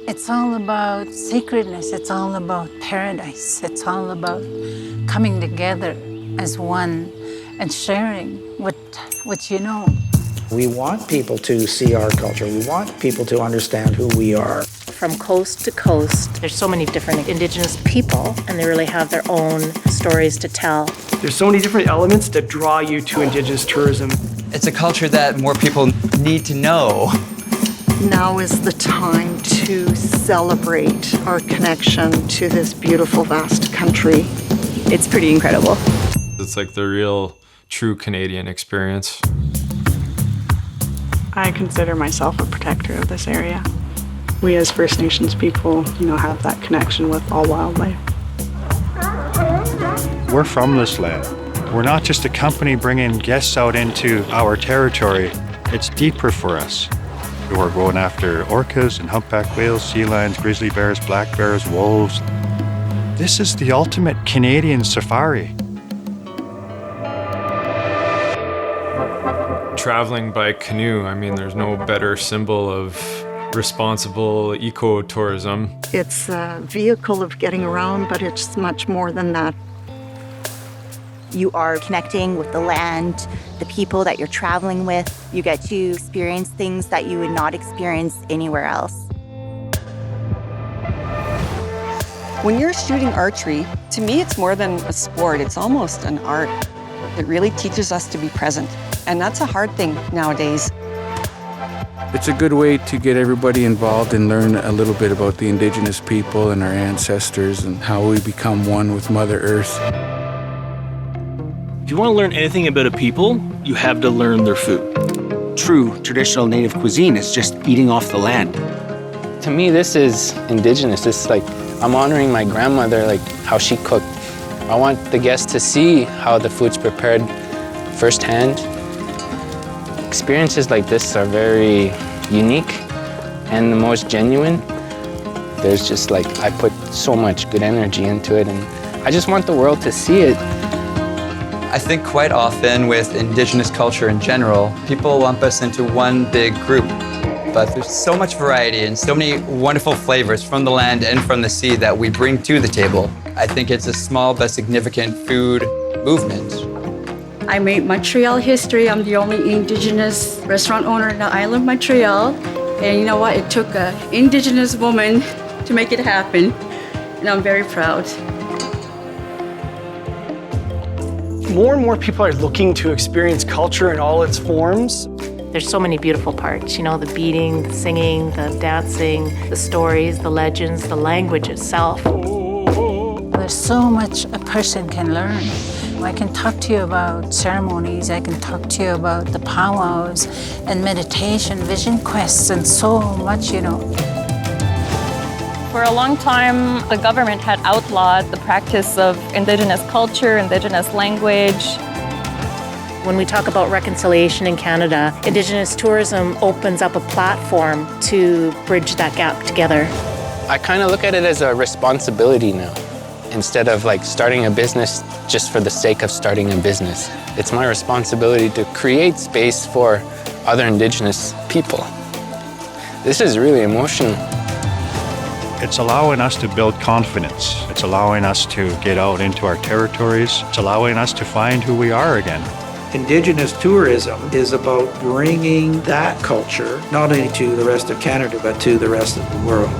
It's all about sacredness. It's all about paradise. It's all about coming together as one and sharing what you know. We want people to see our culture. We want people to understand who we are. From coast to coast, there's so many different Indigenous people, and they really have their own stories to tell. There's so many different elements that draw you to Indigenous tourism. It's a culture that more people need to know. Now is the time to celebrate our connection to this beautiful, vast country. It's pretty incredible. It's like the real, true Canadian experience. I consider myself a protector of this area. We as First Nations people, have that connection with all wildlife. We're from this land. We're not just a company bringing guests out into our territory. It's deeper for us. We're going after orcas and humpback whales, sea lions, grizzly bears, black bears, wolves. This is the ultimate Canadian safari. Traveling by canoe, there's no better symbol of responsible ecotourism. It's a vehicle of getting around, but it's much more than that. You are connecting with the land, the people that you're traveling with. You get to experience things that you would not experience anywhere else. When you're shooting archery, to me it's more than a sport, it's almost an art. It really teaches us to be present, and that's a hard thing nowadays. It's a good way to get everybody involved and learn a little bit about the Indigenous people and our ancestors and how we become one with Mother Earth. If you want to learn anything about a people, you have to learn their food. True traditional Native cuisine is just eating off the land. To me, this is Indigenous. It's like I'm honoring my grandmother, like how she cooked. I want the guests to see how the food's prepared firsthand. Experiences like this are very unique and the most genuine. There's just I put so much good energy into it, and I just want the world to see it. I think quite often with Indigenous culture in general, people lump us into one big group. But there's so much variety and so many wonderful flavors from the land and from the sea that we bring to the table. I think it's a small but significant food movement. I made Montreal history. I'm the only Indigenous restaurant owner in the island of Montreal. And you know what? It took an Indigenous woman to make it happen. And I'm very proud. More and more people are looking to experience culture in all its forms. There's so many beautiful parts, the beading, the singing, the dancing, the stories, the legends, the language itself. There's so much a person can learn. I can talk to you about ceremonies, I can talk to you about the powwows and meditation, vision quests, and so much, For a long time, the government had outlawed the practice of Indigenous culture, Indigenous language. When we talk about reconciliation in Canada, Indigenous tourism opens up a platform to bridge that gap together. I kind of look at it as a responsibility now. Instead of starting a business just for the sake of starting a business. It's my responsibility to create space for other Indigenous people. This is really emotional. It's allowing us to build confidence. It's allowing us to get out into our territories. It's allowing us to find who we are again. Indigenous tourism is about bringing that culture not only to the rest of Canada, but to the rest of the world.